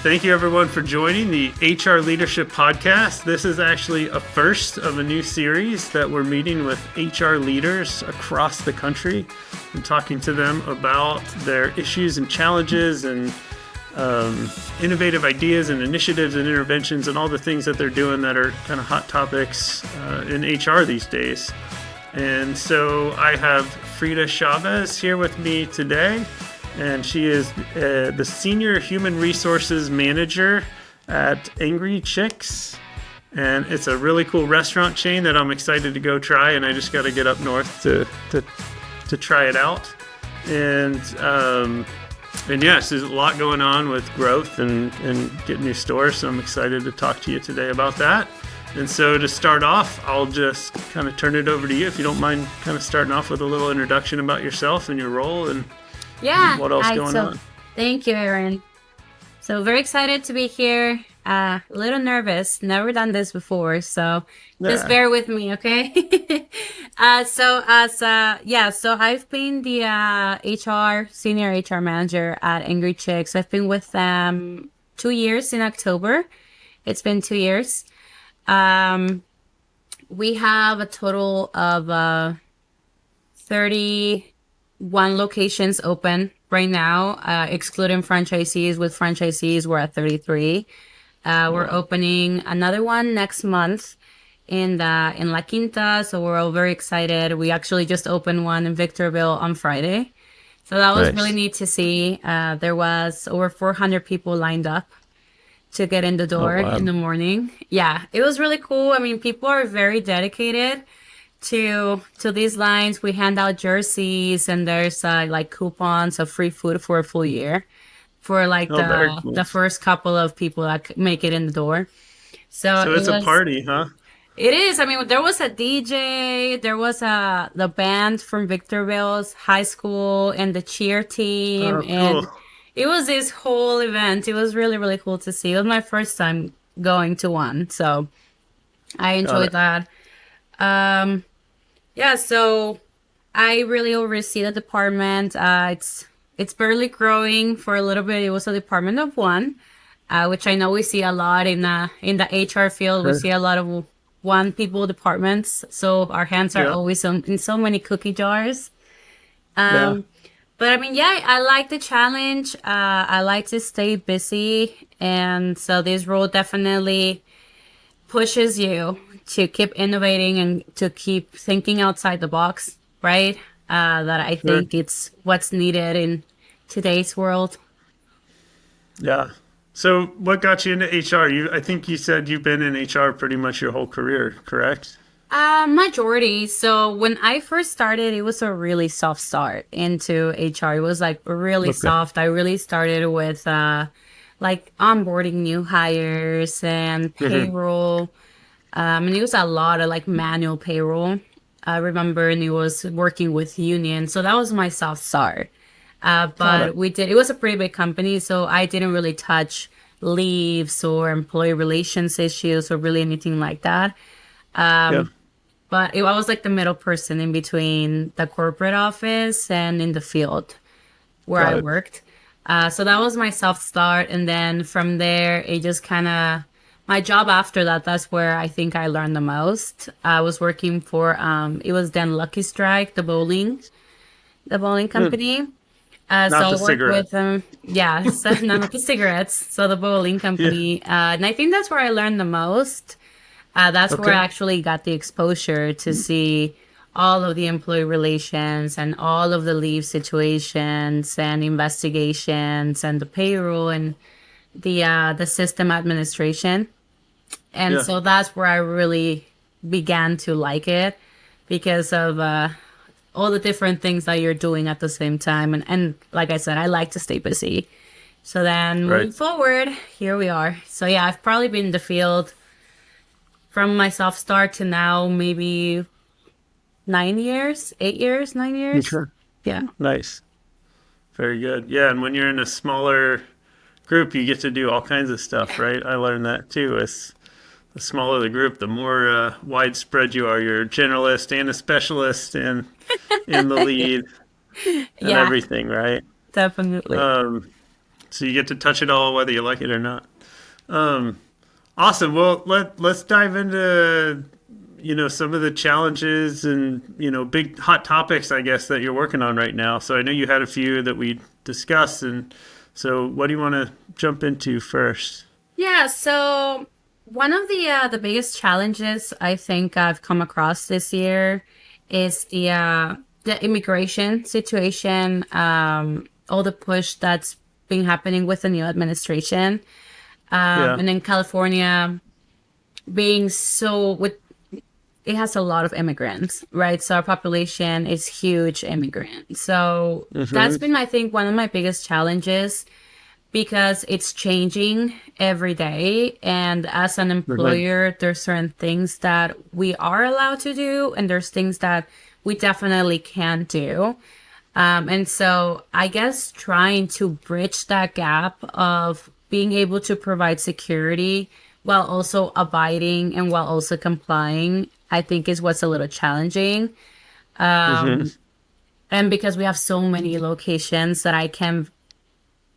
thank you everyone for joining the HR Leadership Podcast. This is actually a first of a new series that we're meeting with HR leaders across the country and talking to them about their issues and challenges and innovative ideas and initiatives and interventions and all the things that they're doing that are kind of hot topics in HR these days. And so I have Frida Chavez here with me today, and she is the Senior Human Resources Manager at Angry Chickz. And it's a really cool restaurant chain that I'm excited to go try, and I just got to get up north to try it out. And yes, there's a lot going on with growth and getting new stores, so I'm excited to talk to you today about that. And so to start off, I'll just kind of turn it over to you, if you don't mind kind of starting off with a little introduction about yourself and your role and what else going on. Thank you, Aaron. So very excited to be here. A little nervous. Never done this before, so just bear with me, okay? So I've been the senior HR manager at Angry Chickz. I've been with them 2 years in October. It's been 2 years. We have a total of 31 locations open right now, excluding franchisees. With franchisees, we're at 33. We're opening another one next month in La Quinta, so we're all very excited. We actually just opened one in Victorville on Friday, so that was really neat to see. There was over 400 people lined up to get in the door in the morning. Yeah, it was really cool. I mean, people are very dedicated to these lines. We hand out jerseys, and there's like coupons of free food for a full year for like the first couple of people that make it in the door. So it's a party, huh? It is. I mean, there was a DJ, there was the band from Victorville's high school and the cheer team. Oh, cool. And it was this whole event. It was really, really cool to see. It was my first time going to one, so I enjoyed that. So I really oversee the department. It's barely growing. For a little bit, it was a department of one, which I know we see a lot in the HR field. We see a lot of one people departments, so our hands are always in so many cookie jars. But I mean, I like the challenge. I like to stay busy, and so this role definitely pushes you to keep innovating and to keep thinking outside the box, right? That I think it's what's needed in today's world. Yeah. So what got you into HR? I think you said you've been in HR pretty much your whole career, correct? Majority. So when I first started, it was a really soft start into HR. It was like really soft. I really started with like onboarding new hires and payroll. And it was a lot of like manual payroll. I remember, and it was working with union. So that was my soft start. But it was a pretty big company, so I didn't really touch leaves or employee relations issues or really anything like that. But I was like the middle person in between the corporate office and in the field where I worked. So that was my soft start. And then from there, it just kind of, my job after that, that's where I think I learned the most. I was working for, it was then Lucky Strike, the bowling company. So I worked with them. So not the cigarettes. So the bowling company. And I think that's where I learned the most. That's where I actually got the exposure to see all of the employee relations and all of the leave situations and investigations and the payroll and the system administration. And so that's where I really began to like it, because of all the different things that you're doing at the same time. And like I said, I like to stay busy. So then moving forward, here we are. So I've probably been in the field from my soft start to now, maybe 9 years, 8 years, 9 years. Sure. Yeah. Nice. Very good. Yeah. And when you're in a smaller group, you get to do all kinds of stuff, right? I learned that too. The smaller the group, the more widespread you are. You're a generalist and a specialist and the lead and everything, right? Definitely. So you get to touch it all, whether you like it or not. Awesome. Well, let's dive into some of the challenges and big hot topics, I guess, that you're working on right now. So I know you had a few that we discussed, and so what do you want to jump into first? Yeah, so one of the biggest challenges I think I've come across this year is the immigration situation, all the push that's been happening with the new administration, Yeah. and in California being so with it has a lot of immigrants, right? So our population is huge immigrant. So that's been, I think, one of my biggest challenges because it's changing every day. And as an Right. employer, there's certain things that we are allowed to do, and there's things that we definitely can't do. And so I guess trying to bridge that gap of being able to provide security while also abiding and while also complying, I think is what's a little challenging. hmm And because we have so many locations that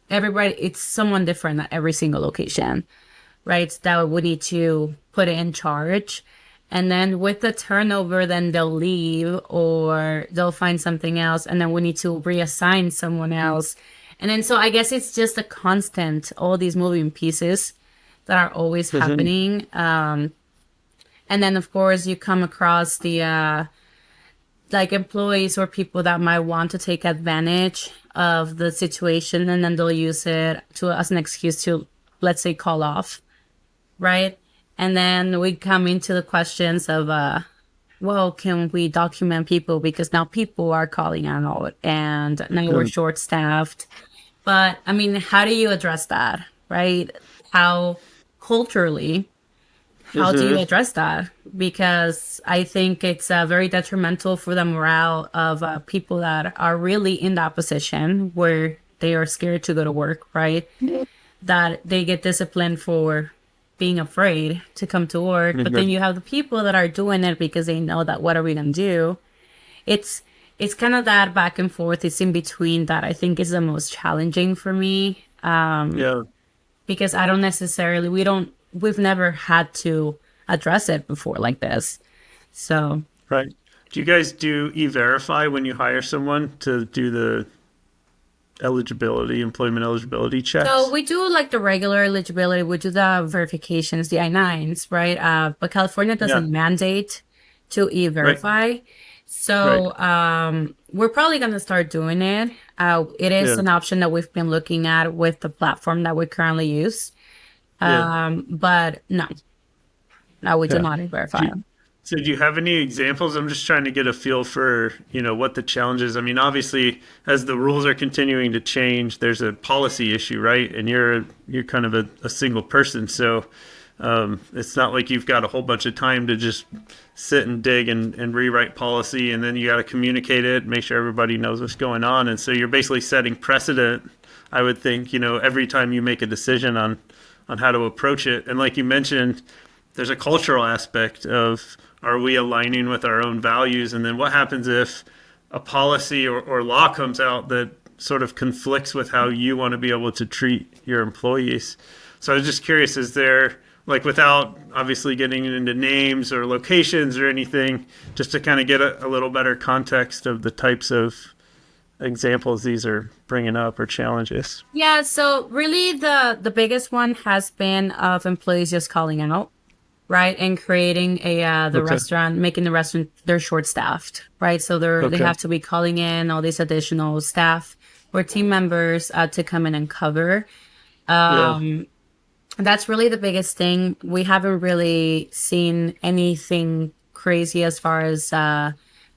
everybody, it's someone different at every single location, right? That we need to put in charge. And then with the turnover, then they'll leave or they'll find something else. And then we need to reassign someone else. And then so I guess it's just a constant, all these moving pieces that are always happening. And then, of course, you come across the like employees or people that might want to take advantage of the situation, and then they'll use it as an excuse to, let's say, call off, right? And then we come into the questions of, well, can we document people because now people are calling out and now we're short staffed. But I mean, how do you address that, right? How culturally how do you address that? Because I think it's very detrimental for the morale of people that are really in that position where they are scared to go to work, right? That they get disciplined for being afraid to come to work. But then you have the people that are doing it because they know that what are we going to do? It's it's kind of that back and forth. It's in between that I think is the most challenging for me. Yeah. Because I don't necessarily, we've never had to address it before like this. So, Right. Do you guys do e-verify when you hire someone to do the employment eligibility so checks? we do like the regular eligibility, we do the verifications, the I-9s, right? But California Yeah. doesn't mandate to Right. e-verify. Right. So, we're probably going to start doing it. It is Yeah. an option that we've been looking at with the platform that we currently use. Yeah. But no, we do Yeah. not Do e-verify. you, so do you have any examples? I'm just trying to get a feel for, what the challenge is. I mean, obviously, as the rules are continuing to change, there's a policy issue, right? And you're kind of a single person, so it's not like you've got a whole bunch of time to just sit and dig and rewrite policy, and then you got to communicate it, make sure everybody knows what's going on, and so you're basically setting precedent. I would think, every time you make a decision on how to approach it, and like you mentioned, there's a cultural aspect of are we aligning with our own values, and then what happens if a policy or law comes out that sort of conflicts with how you want to be able to treat your employees. So I was just curious, is there, like, without obviously getting into names or locations or anything, just to kind of get a little better context of the types of examples these are bringing up or challenges? Yeah, so really the biggest one has been of employees just calling out, right? And creating the Okay. restaurant, making the restaurant they're short staffed, right? So they Okay. have to be calling in all these additional staff or team members to come in and cover. Yeah. That's really the biggest thing. We haven't really seen anything crazy as far as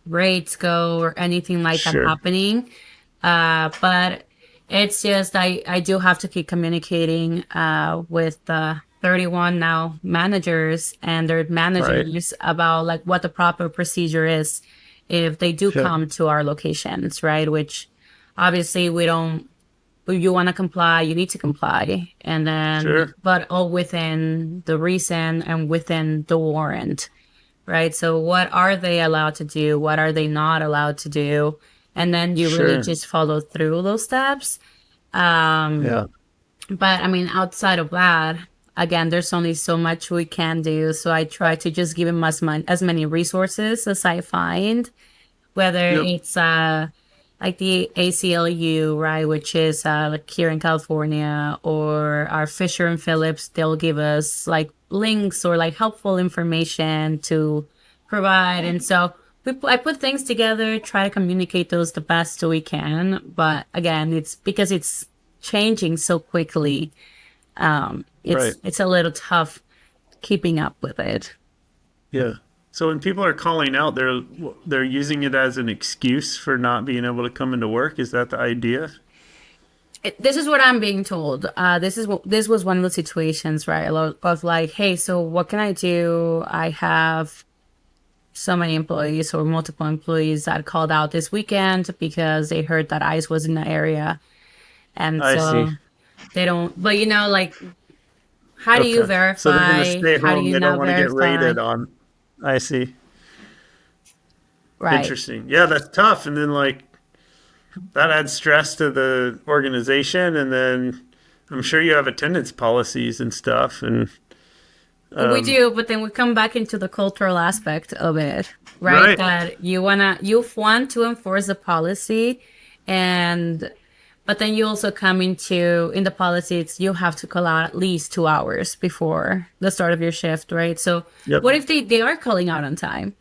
rates go or anything like that Sure. happening. But it's just I do have to keep communicating with the 31 now managers and their Right. managers about like what the proper procedure is if they do Yeah. come to our locations, right? Which obviously we don't. If you want to comply, you need to comply, and then Sure. but all within the reason and within the warrant, right? So what are they allowed to do? What are they not allowed to do? And then you really Sure. just follow through those steps. Um, Yeah. But I mean, outside of that, again, there's only so much we can do. So I try to just give him as many resources as I find, whether Yep. it's like the ACLU, right, which is like here in California, or our Fisher and Phillips, they'll give us like links or like helpful information to provide. And so I put things together, try to communicate those the best we can. But again, it's because it's changing so quickly. Right. It's a little tough keeping up with it. Yeah. So when people are calling out, they're using it as an excuse for not being able to come into work. Is that the idea? This is what I'm being told. This was one of the situations, right? Of like, hey, so what can I do? I have so many employees or multiple employees that called out this weekend because they heard that ICE was in the area, and I see. so they don't. But like, how do you Okay. So they're going to verify? stay How do home. you They don't not want to get verify? raided on. I see. Right. Interesting. Yeah, that's tough. And then like that adds stress to the organization. And then I'm sure you have attendance policies and stuff. And We do, but then we come back into the cultural aspect of it, right? right. That you want to enforce the policy, and but then you also come into in the policy, you have to call out at least 2 hours before the start of your shift, right? So Yep. what if they are calling out on time,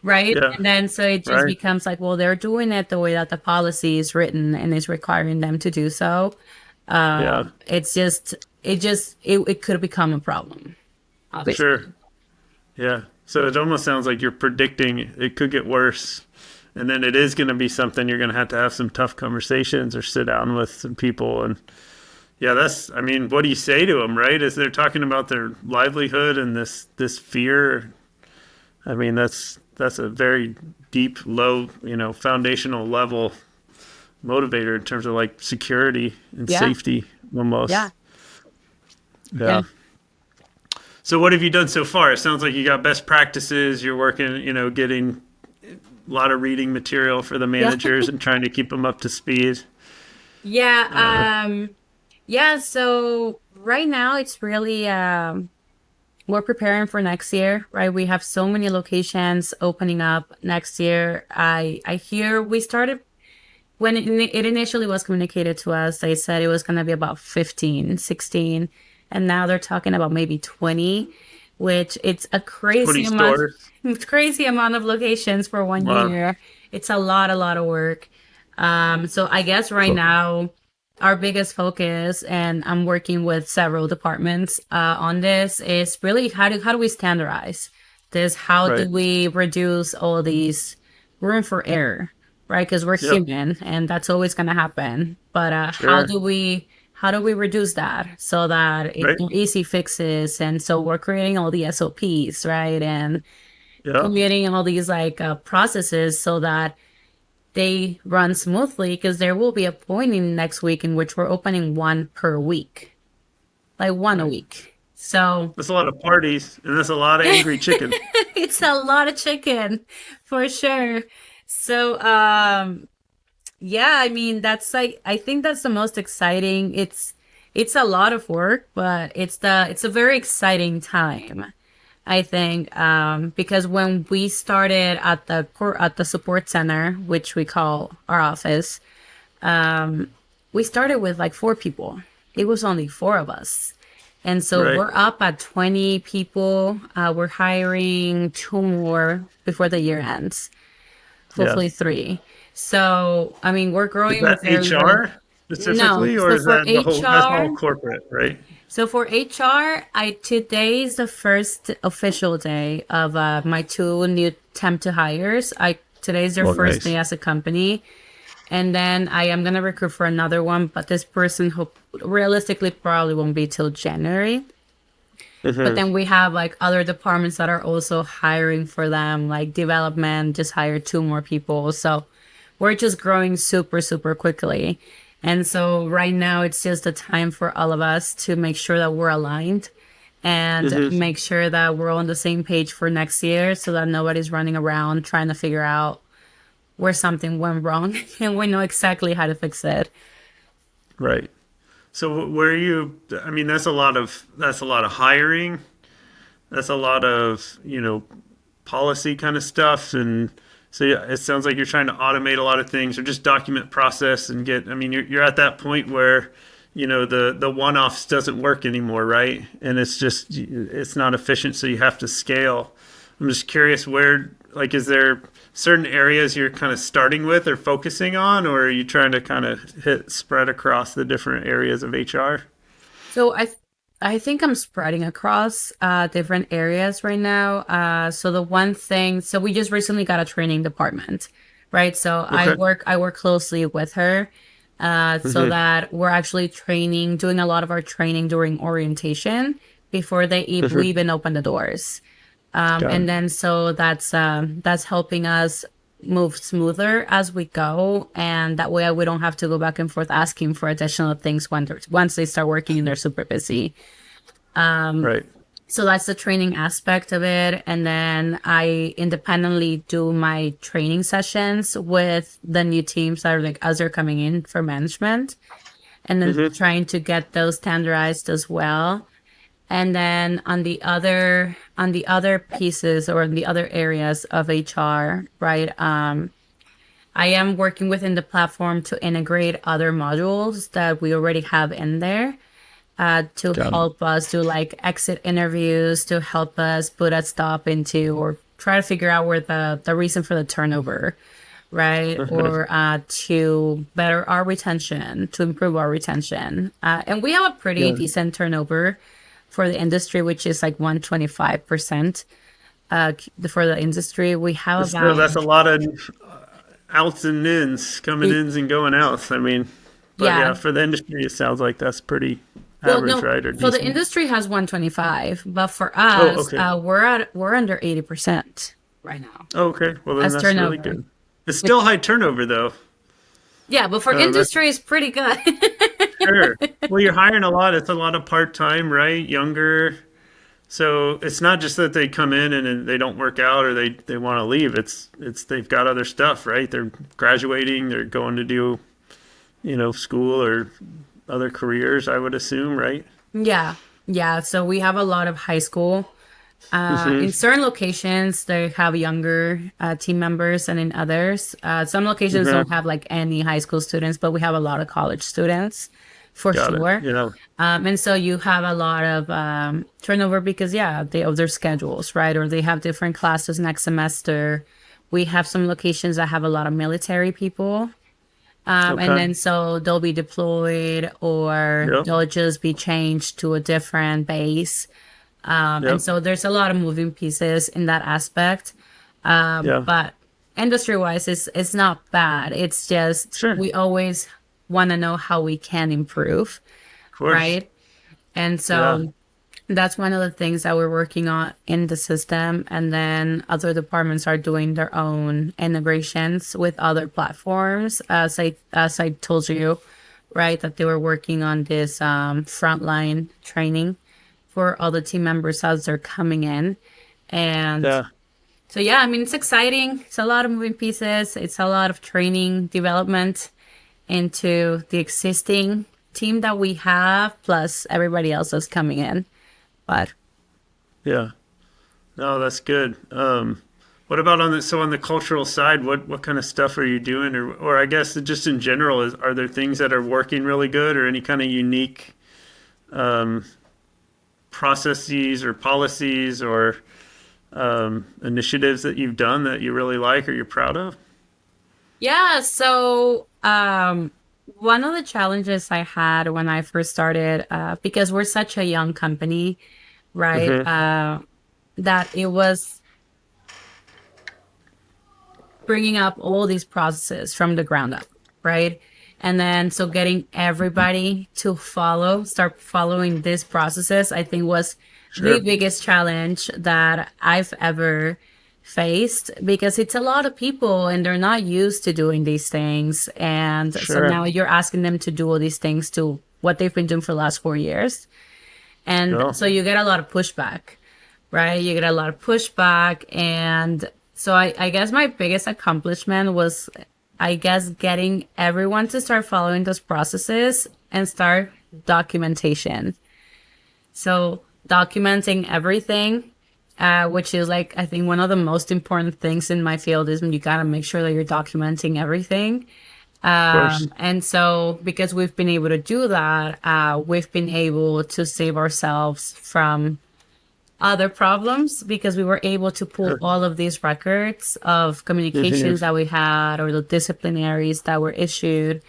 right? Yeah. And then so it just Right. becomes like, well, they're doing it the way that the policy is written and is requiring them to do so. Yeah. It's just it could become a problem, Sure. obviously. Yeah. So it almost sounds like you're predicting it could get worse. And then it is going to be something you're going to have some tough conversations or sit down with some people. And yeah, I mean, what do you say to them, right? As they're talking about their livelihood and this fear. I mean, that's a very deep, low, foundational level motivator in terms of like security and Yeah. safety almost. Yeah. Yeah. Yeah. So what have you done so far? It sounds like you got best practices. You're working, getting a lot of reading material for the Yeah. managers and trying to keep them up to speed. Yeah. Yeah. So right now it's really, we're preparing for next year, right? We have so many locations opening up next year. I hear we started when it initially was communicated to us, they said it was going to be about 15, 16, and now they're talking about maybe 20, which it's a 20 crazy amount, stores. crazy amount of locations for one Wow. year. It's a lot of work. So I guess right now our biggest focus, and I'm working with several departments on this, is really how do we standardize this? How do Right. we reduce all these room for error, right? Because we're Yep. human, and that's always going to happen. But Sure. how do we reduce that so that it's Right. easy fixes? And so we're creating all the SOPs, right? And Yeah. creating all these like processes so that they run smoothly, because there will be a point in next week in which we're opening one per week, like one a Right. week. So That's a lot of parties and that's a lot of angry chicken. it's a lot of chicken for sure. So yeah, I mean that's like I think that's the most exciting. It's a lot of work, but it's a very exciting time. I think because when we started at the support center, which we call our office, we started with like 4 people. It was only 4 of us. And so Right. we're up at 20 people. We're hiring 2 more before the year ends, Yeah. hopefully 3. So, I mean, we're Is growing that very, very. HR No. specifically, or is that that's all corporate, right? So for HR, today is the first official day of my 2 new temp to hires. Today is their Oh, first day nice. as a company. And then I am gonna recruit for another one, but this person who realistically probably won't be till January. But Hmm. then we have like other departments that are also hiring for them, like development just hired 2 more people. So we're just growing super, super quickly. And so right now it's just a time for all of us to make sure that we're aligned and Hmm. make sure that we're on the same page for next year so that nobody's running around trying to figure out where something went wrong and we know exactly how to fix it. Right. So where you, I mean, that's a lot of hiring. That's a lot of, policy kind of stuff. And so yeah, it sounds like you're trying to automate a lot of things or just document process and get, I mean, you're at that point where, the one-offs doesn't work anymore, right? And it's not efficient. So you have to scale. I'm just curious like, is there certain areas you're kind of starting with or focusing on, or are you trying to kind of spread across the different areas of HR? So I think I'm spreading across different areas right now. So the one thing, so we just recently got a training department, right? So Okay. I work closely with her, so Hmm. that we're actually doing a lot of our training during orientation before we Hmm. even open the doors. Got it. And then so that's helping us move smoother as we go, and that way we don't have to go back and forth asking for additional things once they start working and they're super busy. Right. So that's the training aspect of it. And then I independently do my training sessions with the new teams that are like as they're coming in for management, and then Hmm. trying to get those standardized as well. And then on the other pieces or in the other areas of HR, right? I am working within the platform to integrate other modules that we already have in there, to Got it. help us do like exit interviews, to help us put a stop into or try to figure out where the reason for the turnover, right? Or to better our retention, to improve our retention. And we have a pretty Yeah. decent turnover for the industry, which is like 125%. For the industry, we have Still, about, that's a lot of outs and ins, coming ins and going outs. I mean, but yeah, yeah. for the industry, it sounds like that's pretty Well, average, no, right? Or so the decent. industry has 125, but for Oh, us, okay. we're under 80% right now Oh, okay. Well, then as that's really turnover. good. It's Which, still high turnover, though. yeah, but for That's industry, it's pretty good. sure. Well, you're hiring a lot. It's a lot of part time, right? Younger. So it's not just that they come in and they don't work out or they want to leave. It's they've got other stuff, right? They're graduating. They're going to do school or other careers. I would assume, right? Yeah, yeah. So we have a lot of high school. Hmm. In certain locations, they have younger team members, and in others, some locations don't Hmm. have like any high school students, but we have a lot of college students for Got it. sure. And so you have a lot of turnover because, yeah, they have their schedules, right? Or they have different classes next semester. We have some locations that have a lot of military people. And Okay. then so they'll be deployed or Yep. they'll just be changed to a different base. And Yep. so there's a lot of moving pieces in that aspect. Yeah. But industry wise, it's not bad. It's just Sure. we always want to know how we can improve, Of course. right? And Yeah. so that's one of the things that we're working on in the system. And then other departments are doing their own integrations with other platforms. As I told you, right, that they were working on this frontline training for all the team members as they're coming in. And Yeah. so, yeah, I mean, it's exciting. It's a lot of moving pieces. It's a lot of training development into the existing team that we have, plus everybody else that's coming in. But Yeah. No, that's good. What about on the cultural side? What kind of stuff are you doing, or I guess just in general, are there things that are working really good, or any kind of unique processes or policies or initiatives that you've done that you really like or you're proud of? yeah, so one of the challenges I had when I first started, because we're such a young company, right? Hmm. That it was bringing up all these processes from the ground up, right? And then so getting everybody to start following these processes, I think was the Sure. biggest challenge that I've ever faced because it's a lot of people and they're not used to doing these things. And so Sure. now you're asking them to do all these things to what they've been doing for the last 4 years. And No. so you get a lot of pushback, right? You get a lot of pushback. And so I guess my biggest accomplishment was, I guess, getting everyone to start following those processes and start documentation. So documenting everything, which is like, I think one of the most important things in my field is you got to make sure that you're documenting everything. And so because we've been able to do that, we've been able to save ourselves from other problems because we were able to pull all of these records of communications that we had or the disciplinaries that were issued.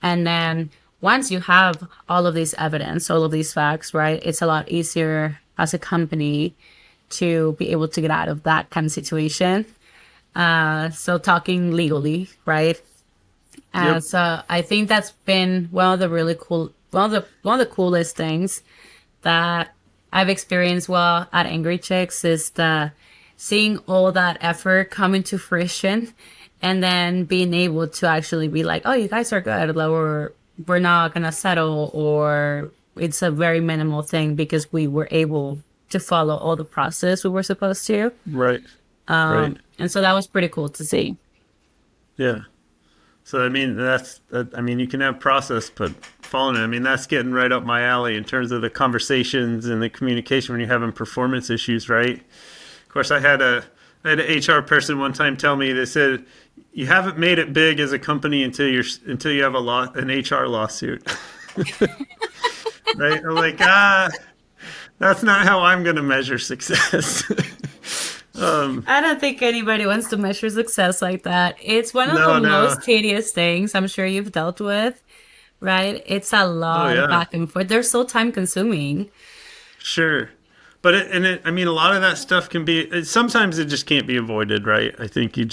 And then once you have all of this evidence, all of these facts, right, it's a lot easier as a company to be able to get out of that kind of situation. So talking legally, right? So I think that's been one of the really cool, one of the coolest things that I've experienced while at Angry Chickz is the seeing all that effort come into fruition, and then being able to actually be like, oh, you guys are good, or we're not gonna settle, or it's a very minimal thing because we were able to follow all the process we were supposed to. Right. And so that was pretty cool to see. Yeah. So, I mean, you can have process, but following it, I mean, that's getting right up my alley in terms of the conversations and the communication when you're having performance issues, right? Of course, I had an HR person one time tell me, they said, you haven't made it big as a company until you have an HR lawsuit. Right? I'm like, that's not how I'm going to measure success. I don't think anybody wants to measure success like that. It's one of the most tedious things I'm sure you've dealt with, right? It's a lot of back and forth. They're so time consuming. Sure. But I mean, a lot of that stuff can be, sometimes it just can't be avoided, right? I think you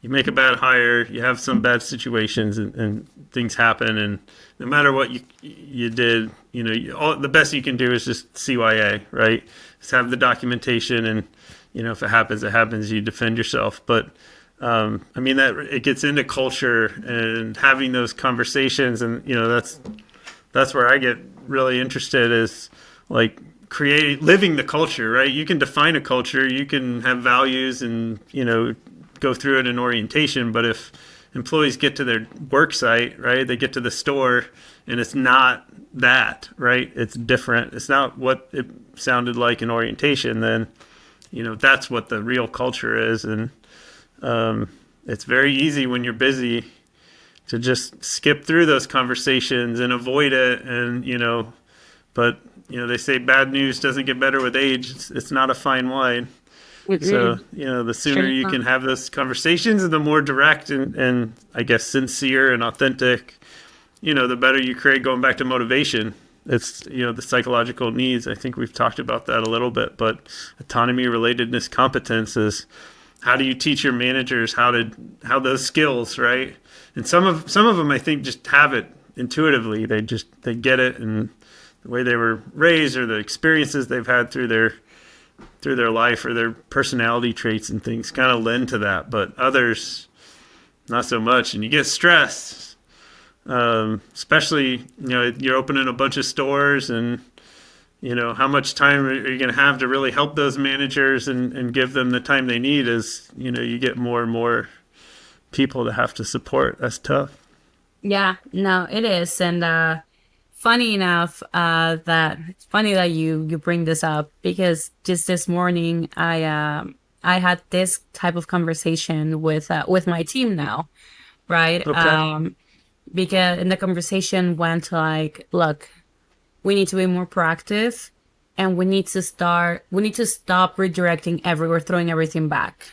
make a bad hire, you have some bad situations and things happen. And no matter what you did, the best you can do is just CYA, right? Just have the documentation, and, if it happens, you defend yourself. But, I mean, that it gets into culture and having those conversations. And, that's where I get really interested, is like living the culture, right? You can define a culture, you can have values and, go through it in orientation. But if employees get to their work site, right, they get to the store and it's not that, right? It's different. It's not what it sounded like in orientation. Then, that's what the real culture is. And it's very easy when you're busy to just skip through those conversations and avoid it. And, but, they say bad news doesn't get better with age. It's not a fine wine. So, the sooner you can have those conversations, and the more direct and I guess sincere and authentic, the better you create. Going back to motivation, it's, the psychological needs. I think we've talked about that a little bit, but autonomy, relatedness, competence is how do you teach your managers how those skills, right? And some of them, I think, just have it intuitively. They get it, and the way they were raised or the experiences they've had through their life or their personality traits and things kind of lend to that. But others, not so much. And you get stressed, especially, you're opening a bunch of stores, and, how much time are you going to have to really help those managers and give them the time they need as, you get more and more people to have to support. That's tough. Yeah, no, it is. And, funny enough, it's funny that you bring this up, because just this morning I had this type of conversation with my team now, right? Okay. Because in the conversation went like, look, we need to be more proactive, and we need to stop redirecting or throwing everything back,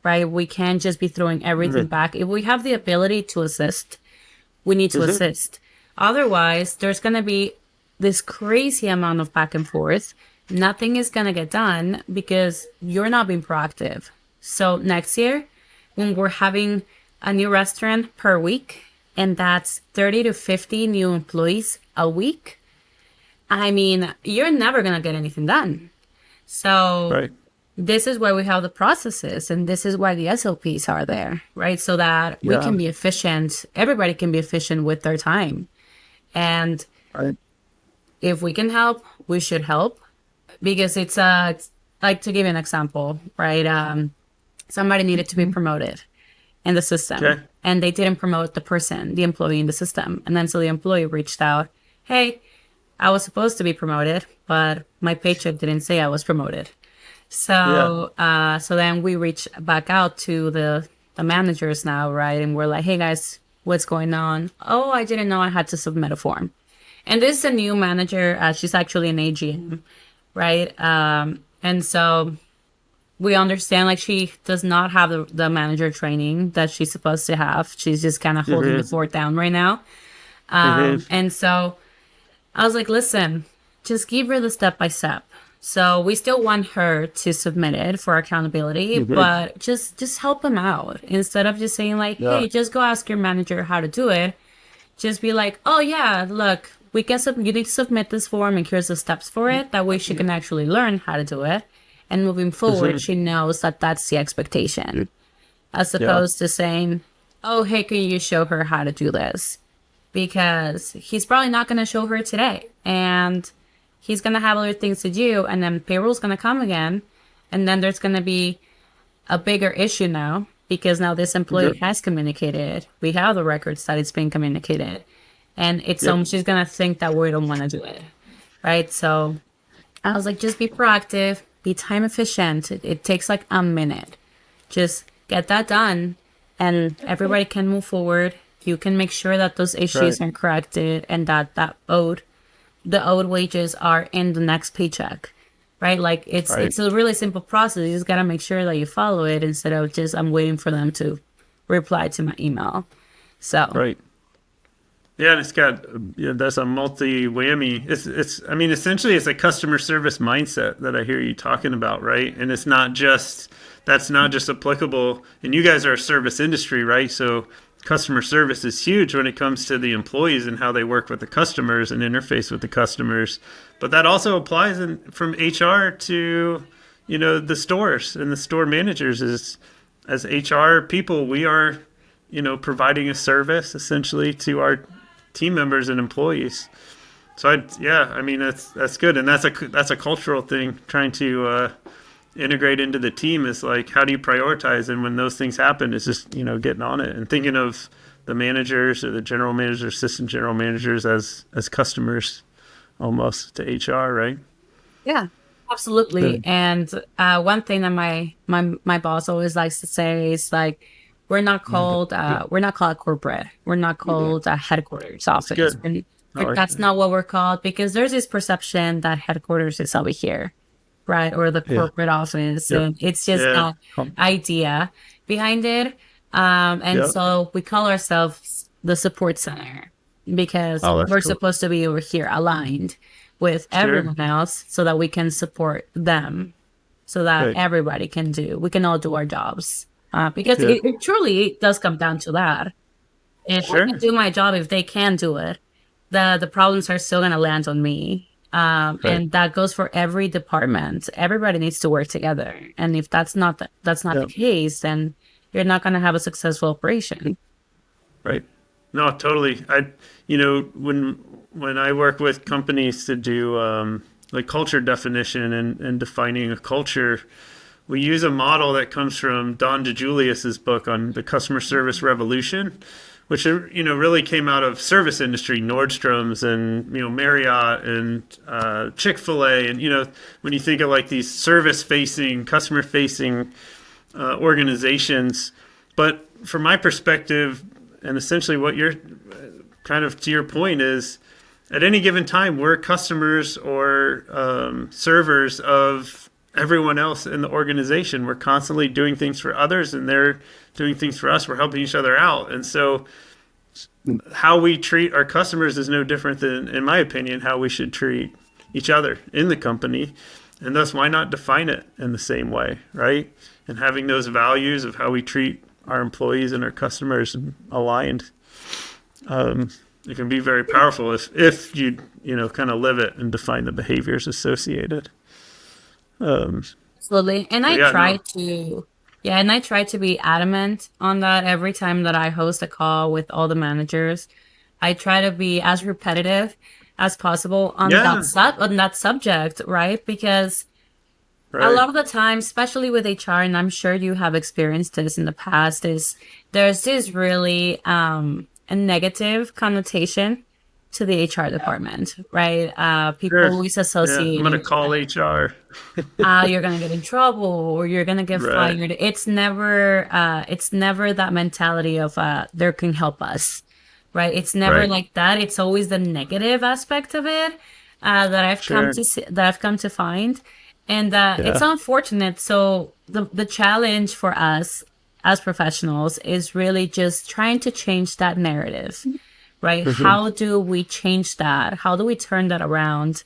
right? We can't just be throwing everything back. If we have the ability to assist, we need to assist. Otherwise, there's going to be this crazy amount of back and forth. Nothing is going to get done because you're not being proactive. So next year, when we're having a new restaurant per week, and that's 30 to 50 new employees a week, I mean, you're never going to get anything done. So this is why we have the processes, and this is why the SOPs are there, right? So that we can be efficient. Everybody can be efficient with their time. And if we can help, we should help, because it's like, to give you an example, right? Somebody needed to be promoted in the system, and they didn't promote the employee in the system. And then so the employee reached out, hey, I was supposed to be promoted, but my paycheck didn't say I was promoted. Yeah. So then we reach back out to the managers now, right? And we're like, hey guys, what's going on? Oh, I didn't know I had to submit a form. And this is a new manager. She's actually an AGM, right? And so we understand like she does not have the manager training that she's supposed to have. She's just kind of holding the fort down right now. And so I was like, listen, just give her the step by step. So we still want her to submit it for accountability, but just help him out instead of just saying like, hey, just go ask your manager how to do it. Just be like, oh yeah, look, we can you need to submit this form and here's the steps for it. That way she can actually learn how to do it. And moving forward, she knows that that's the expectation. As opposed to saying, oh, hey, can you show her how to do this? Because he's probably not going to show her today. And he's going to have other things to do. And then payroll's going to come again. And then there's going to be a bigger issue now. Because now this employee has communicated. We have the records that it's being communicated. And it's she's going to think that we don't want to do it. Right? So I was like, just be proactive. Be time efficient. It takes like a minute. Just get that done. And everybody can move forward. You can make sure that those issues are corrected and that the owed wages are in the next paycheck, right? Like it's a really simple process. You just gotta make sure that you follow it instead of just I'm waiting for them to reply to my email. So yeah, and it's got that's a multi whammy. It's I mean essentially it's a customer service mindset that I hear you talking about, right? And it's not just that's not just applicable. And you guys are a service industry, right? So customer service is huge when it comes to the employees and how they work with the customers and interface with the customers. But that also applies from HR to, the stores and the store managers. As HR people, we are, providing a service essentially to our team members and employees. So that's good. And that's a cultural thing, trying to integrate into the team is like, how do you prioritize? And when those things happen, it's just, getting on it and thinking of the managers or the general managers, assistant general managers as customers almost to HR, right? Yeah, absolutely. And one thing that my boss always likes to say is like, we're not called corporate. We're not called a headquarters office. That's not what we're called, because there's this perception that headquarters is over here, right? Or the corporate office. And it's just that idea behind it. So we call ourselves the support center because we're supposed to be over here aligned with everyone else so that we can support them, so that everybody we can all do our jobs. Because it truly does come down to that. If I can do my job, if they can do it, the problems are still going to land on me. And that goes for every department. Everybody needs to work together. And if that's not the case, then you're not going to have a successful operation. Right. No, totally. When I work with companies to do like culture definition and defining a culture, we use a model that comes from Don DeJulius's book on the customer service revolution, which really came out of service industry, Nordstrom's and Marriott and Chick-fil-A, and when you think of like these service-facing, customer-facing organizations. But from my perspective, and essentially what you're kind of to your point is, at any given time we're customers or servers of everyone else in the organization. We're constantly doing things for others and they're doing things for us. We're helping each other out. And so how we treat our customers is no different than, in my opinion, how we should treat each other in the company. And thus, why not define it in the same way, right? And having those values of how we treat our employees and our customers aligned, it can be very powerful if you kind of live it and define the behaviors associated. Absolutely. And I try to be adamant on that every time that I host a call with all the managers. I try to be as repetitive as possible on that subject, right? Because a lot of the time, especially with HR, and I'm sure you have experienced this in the past, is there's this really a negative connotation to the HR department, right? People Sure. always Yeah. I'm associate going to it, call HR. you're gonna get in trouble or you're gonna get Right. fired. It's never that mentality of they can help us, right? It's never Right. like that. It's always the negative aspect of it that I've come Sure. to see, that I've come to find, and it's Yeah. unfortunate. So the challenge for us as professionals is really just trying to change that narrative, right? Mhm. How do we change that? How do we turn that around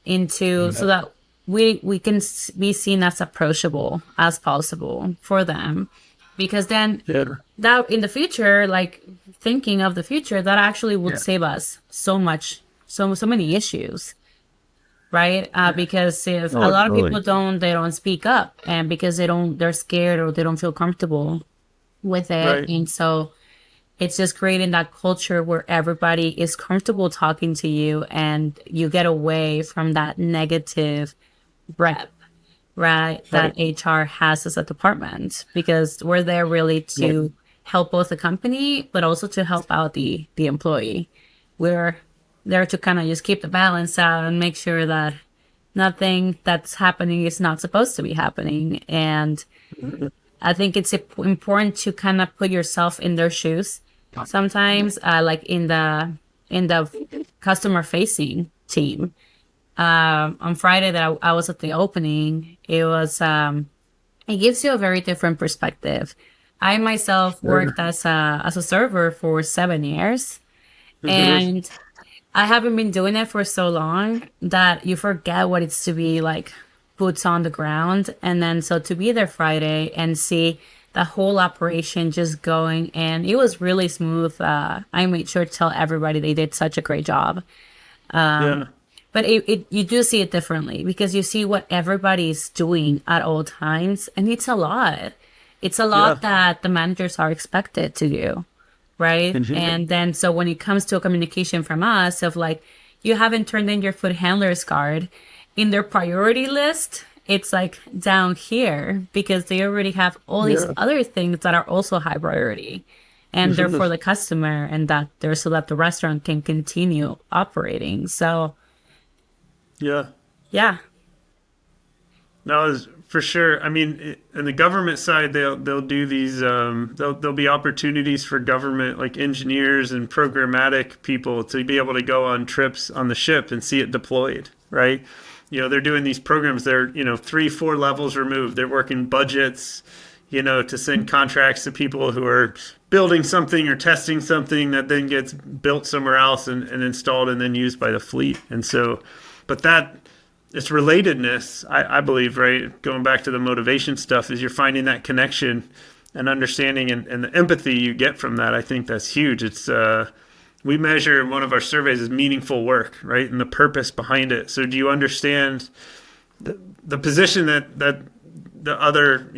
into Yeah. so that we can be seen as approachable as possible for them, because then Yeah. that in the future, like thinking of the future, that actually would Yeah. save us so much, so many issues, right? Because if Oh, a lot of totally. people they don't speak up, and because they're scared or they don't feel comfortable with it, Right. and so it's just creating that culture where everybody is comfortable talking to you and you get away from that negative rep, right? That Right. HR has as a department, because we're there really Right. to help both the company, but also to help out the employee. We're there to kind of just keep the balance out and make sure that nothing that's happening is not supposed to be happening. And I think it's important to kind of put yourself in their shoes. Sometimes, like in the customer facing team, on Friday that I was at the opening, it gives you a very different perspective. I myself Sure. worked as a server for 7 years, Mhm. and I haven't been doing it for so long that you forget what it's to be like boots on the ground. And then so to be there Friday and see the whole operation just going, and it was really smooth. I made sure to tell everybody they did such a great job. Yeah. But you do see it differently because you see what everybody's doing at all times, and it's a lot. It's a Yeah. lot that the managers are expected to do, right? Mhm. And then so when it comes to a communication from us of like, you haven't turned in your food handlers card, in their priority list, it's like down here because they already have all these Yeah. other things that are also high priority. And they're for the customer, and that they're so that the restaurant can continue operating. So Yeah. yeah. No, for sure. I mean, in the government side, they'll do these. There'll be opportunities for government like engineers and programmatic people to be able to go on trips on the ship and see it deployed. Right. They're doing these programs. They're 3, 4 levels removed. They're working budgets. To send contracts to people who are building something or testing something that then gets built somewhere else and installed and then used by the fleet. And so, but that it's relatedness, I believe, right? Going back to the motivation stuff, is you're finding that connection and understanding and the empathy you get from that. I think that's huge. It's we measure in one of our surveys as meaningful work, right? And the purpose behind it. So do you understand the position that the other,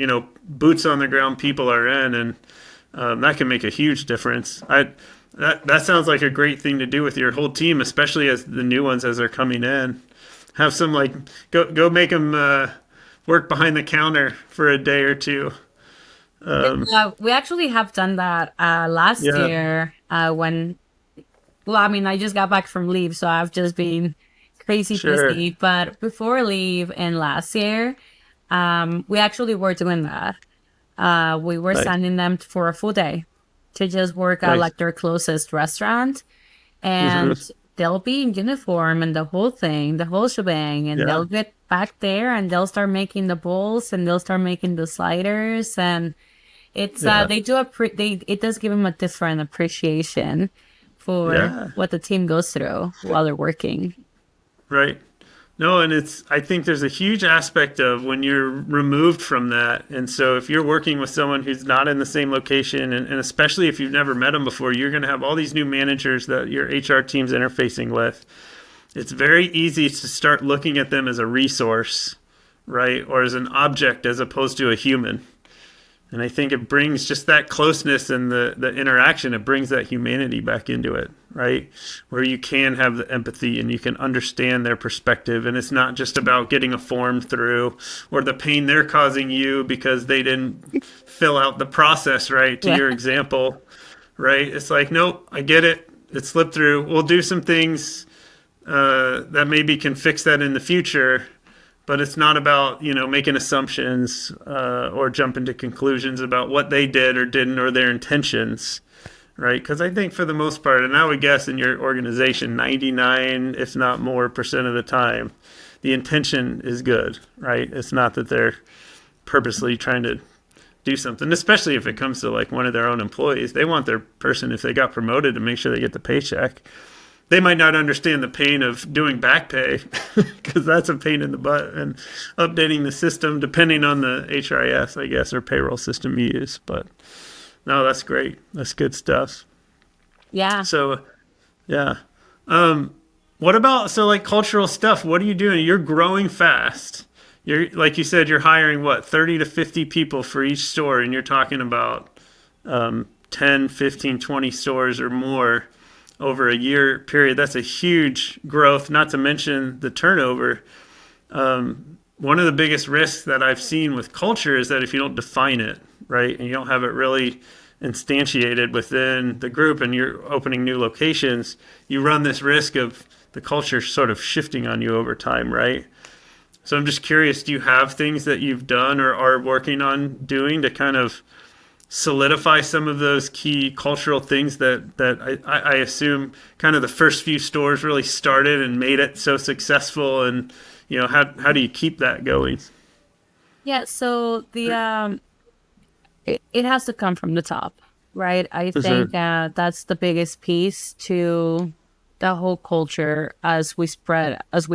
boots on the ground people are in, and that can make a huge difference. That sounds like a great thing to do with your whole team, especially as the new ones as they're coming in. Have some like go make them work behind the counter for a day or two. Yeah, we actually have done that last Yeah, year when, well, I mean, I just got back from leave, so I've just been crazy sure, busy. But before leave and last year, we actually were doing that. We were nice, sending them for a full day to just work at nice. like their closest restaurant, Hmm. and they'll be in uniform and the whole thing, the whole shebang, and Yeah, they'll get back there and they'll start making the bowls and they'll start making the sliders, and it's yeah, they do it does give them a different appreciation for yeah. what the team goes through while they're working. Right. No, and I think there's a huge aspect of when you're removed from that. And so if you're working with someone who's not in the same location, and especially if you've never met them before, you're going to have all these new managers that your HR team's interfacing with. It's very easy to start looking at them as a resource, right? Or as an object as opposed to a human. And I think it brings just that closeness and the interaction, it brings that humanity back into it, right? Where you can have the empathy and you can understand their perspective. And it's not just about getting a form through or the pain they're causing you because they didn't fill out the process right, to Yeah. your example, right? It's like, nope, I get it. it slipped through. We'll do some things that maybe can fix that in the future, but it's not about, making assumptions or jumping to conclusions about what they did or didn't or their intentions, right? Because I think for the most part, and I would guess in your organization, 99, if not more percent of the time, the intention is good, right? It's not that they're purposely trying to do something, especially if it comes to like one of their own employees. They want their person, if they got promoted, to make sure they get the paycheck. They might not understand the pain of doing back pay because that's a pain in the butt, and updating the system depending on the HRIS, I guess, or payroll system you use. But no, that's great. That's good stuff. Yeah. So, yeah. What about, so like cultural stuff? What are you doing? You're growing fast. You're, like you said, you're hiring 30 to 50 people for each store, and you're talking about 10, 15, 20 stores or more over a year period. That's a huge growth, not to mention the turnover. One of the biggest risks that I've seen with culture is that if you don't define it, right, and you don't have it really instantiated within the group and you're opening new locations, you run this risk of the culture sort of shifting on you over time, right? So I'm just curious, do you have things that you've done or are working on doing to kind of solidify some of those key cultural things that I assume kind of the first few stores really started and made it so successful? And, how do you keep that going? Yeah, so it has to come from the top, right? I think that's the biggest piece to the whole culture as we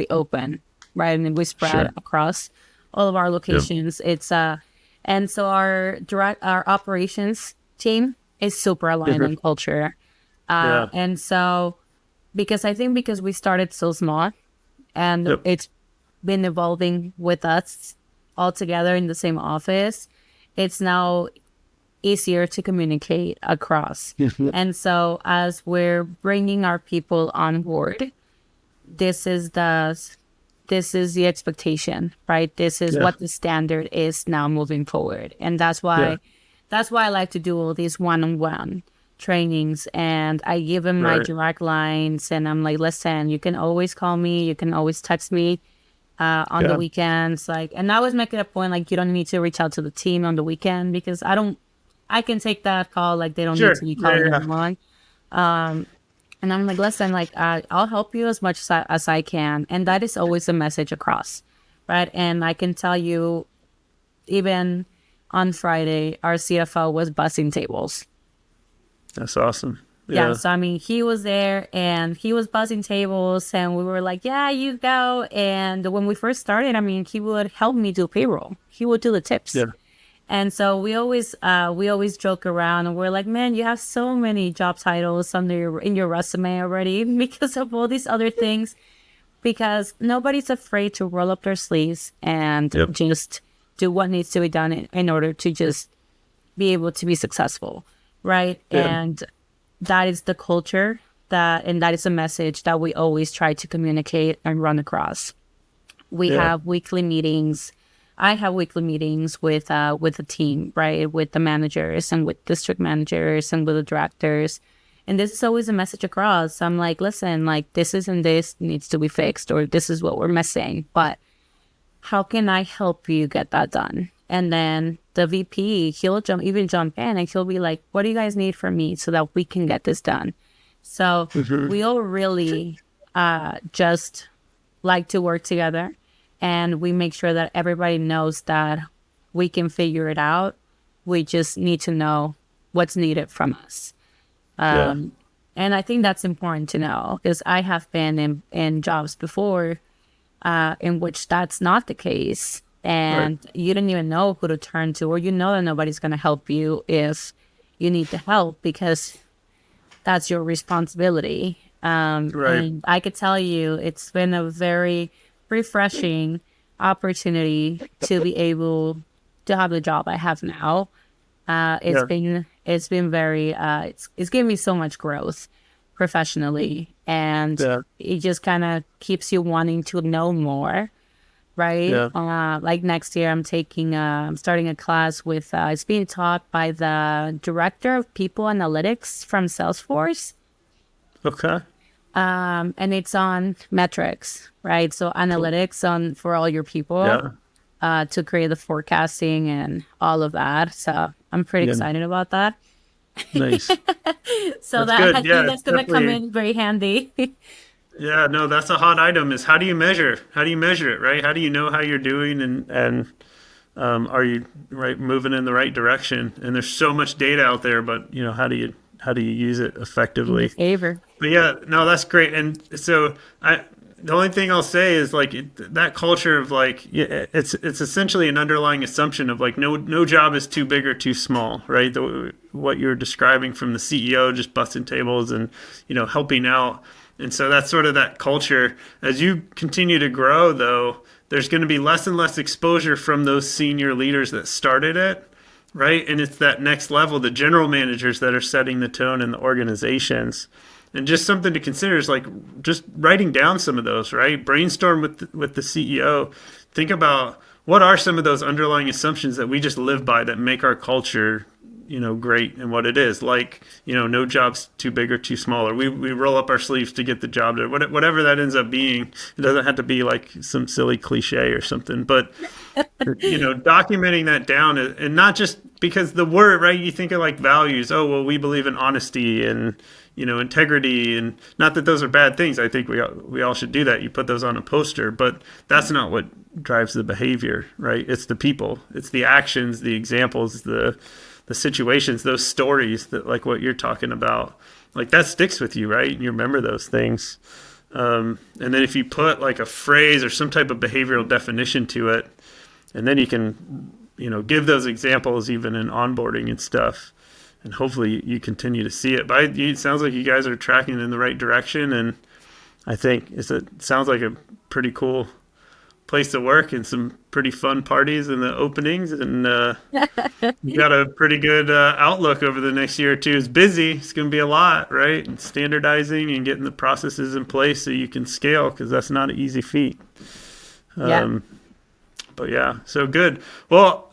open, right? And we spread across all of our locations. Yep. And so our operations team is super aligned on culture. And so because we started so small and it's been evolving with us all together in the same office, it's now easier to communicate across. And so as we're bringing our people on board, this is the expectation, right? This is what the standard is now moving forward. And that's why I like to do all these one-on-one trainings, and I give them my direct lines, and I'm like, listen, you can always call me, you can always text me on the weekends. And I always make it a point, you don't need to reach out to the team on the weekend because I can take that call, they don't need to be calling everyone. And I'm like, listen, I'll help you as much as I can. And that is always a message across, right? And I can tell you, even on Friday, our CFO was bussing tables. That's awesome. Yeah, so he was there and he was buzzing tables, and we were like, yeah, you go. And when we first started, he would help me do payroll. He would do the tips. Yeah. And so we always joke around, and we're like, man, you have so many job titles in your resume already because of all these other things, because nobody's afraid to roll up their sleeves and just do what needs to be done in order to just be able to be successful, right? Yeah. And that is the culture and that is a message that we always try to communicate and run across. We have weekly meetings. I have weekly meetings with the team, right? With the managers and with district managers and with the directors. And this is always a message across. I'm like, listen, this needs to be fixed, or this is what we're missing. But how can I help you get that done? And then the VP, he'll jump in and he'll be like, what do you guys need from me so that we can get this done? So we all really just like to work together. And we make sure that everybody knows that we can figure it out. We just need to know what's needed from us. And I think that's important to know, because I have been in jobs before in which that's not the case. And you don't even know who to turn to, or that nobody's going to help you if you need the help, because that's your responsibility. And I could tell you it's been a very refreshing opportunity to be able to have the job I have now. It's been very it's given me so much growth professionally, and it just kind of keeps you wanting to know more, right? Next year I'm starting a class with it's being taught by the director of people analytics from Salesforce. Okay. And it's on metrics, right? So analytics on for all your people, to create the forecasting and all of that. So I'm pretty excited about that. Nice. So That's I good. think Yeah, that's gonna come in very handy. yeah, no, that's a hot item is how do you measure? How do you measure it, right? How do you know how you're doing and are you right moving in the right direction? And there's so much data out there, but how do you use it In your effectively? favor. But yeah, no, that's great. And so the only thing I'll say is like that culture of like, yeah, it's essentially an underlying assumption of like no job is too big or too small, right? What you're describing from the CEO just busting tables and helping out, and so that's sort of that culture. As you continue to grow, though, there's going to be less and less exposure from those senior leaders that started it. Right. And it's that next level, the general managers that are setting the tone in the organizations. And just something to consider is like just writing down some of those, right? Brainstorm with the CEO. Think about what are some of those underlying assumptions that we just live by that make our culture, great and what it is. Like, no job's too big or too small, or we roll up our sleeves to get the job done. Whatever that ends up being, it doesn't have to be like some silly cliche or something, but documenting that down, and not just because the word, right? You think of like values. Oh, well, we believe in honesty and integrity, and not that those are bad things. I think we all should do that. You put those on a poster, but that's not what drives the behavior, right? It's the people, it's the actions, the examples, the situations, those stories that like what you're talking about, like that sticks with you, right? And you remember those things. And then if you put like a phrase or some type of behavioral definition to it, and then you can, give those examples even in onboarding and stuff. And hopefully you continue to see it. But it sounds like you guys are tracking in the right direction. And I think it sounds like a pretty cool place to work and some pretty fun parties in the openings. And you got a pretty good outlook over the next year or two. It's busy. It's going to be a lot, right? And standardizing and getting the processes in place so you can scale, because that's not an easy feat. But yeah, so good. Well,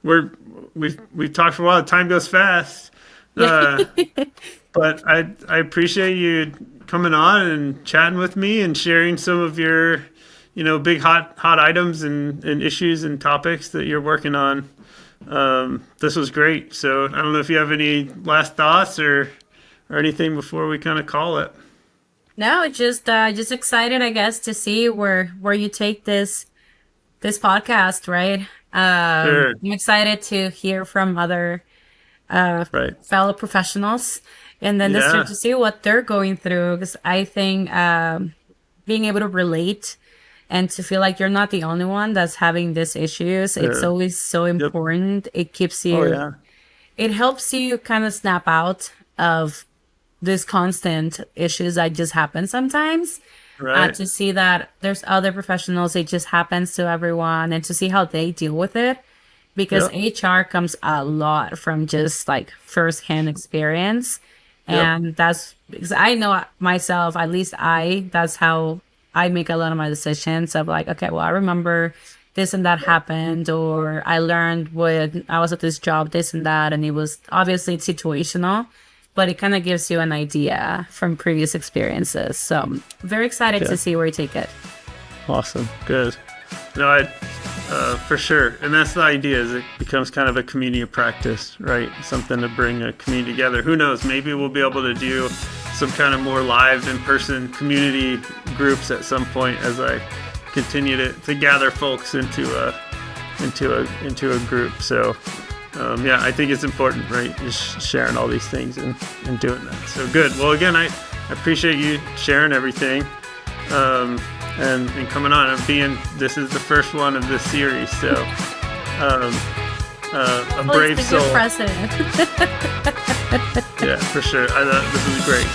we've talked for a while. Time goes fast, but I appreciate you coming on and chatting with me and sharing some of your big hot items and issues and topics that you're working on. This was great. So I don't know if you have any last thoughts or anything before we kind of call it. No, just excited, I guess, to see where you take this podcast, right? Sure. I'm excited to hear from other fellow professionals, and then this year to see what they're going through, because I think being able to relate and to feel like you're not the only one that's having these issues, it's always so important. It keeps you, it helps you kind of snap out of these constant issues that just happen sometimes. Right. To see that there's other professionals, it just happens to everyone, and to see how they deal with it, because HR comes a lot from just like firsthand experience. And that's because I know myself, at least that's how I make a lot of my decisions of like, okay, well, I remember this and that happened, or I learned when I was at this job, this and that, and it was obviously situational, but it kind of gives you an idea from previous experiences. So I'm very excited to see where you take it. Awesome. Good. No, for sure. And that's the idea, is it becomes kind of a community of practice, right? Something to bring a community together. Who knows? Maybe we'll be able to do some kind of more live in-person community groups at some point as I continue to gather folks into a group. So I think it's important, right? Just sharing all these things and doing that. So good. Well, again, I appreciate you sharing everything and coming on and this is the first one of this series. So a brave soul. Good precedent. Yeah, for sure. I thought this was great.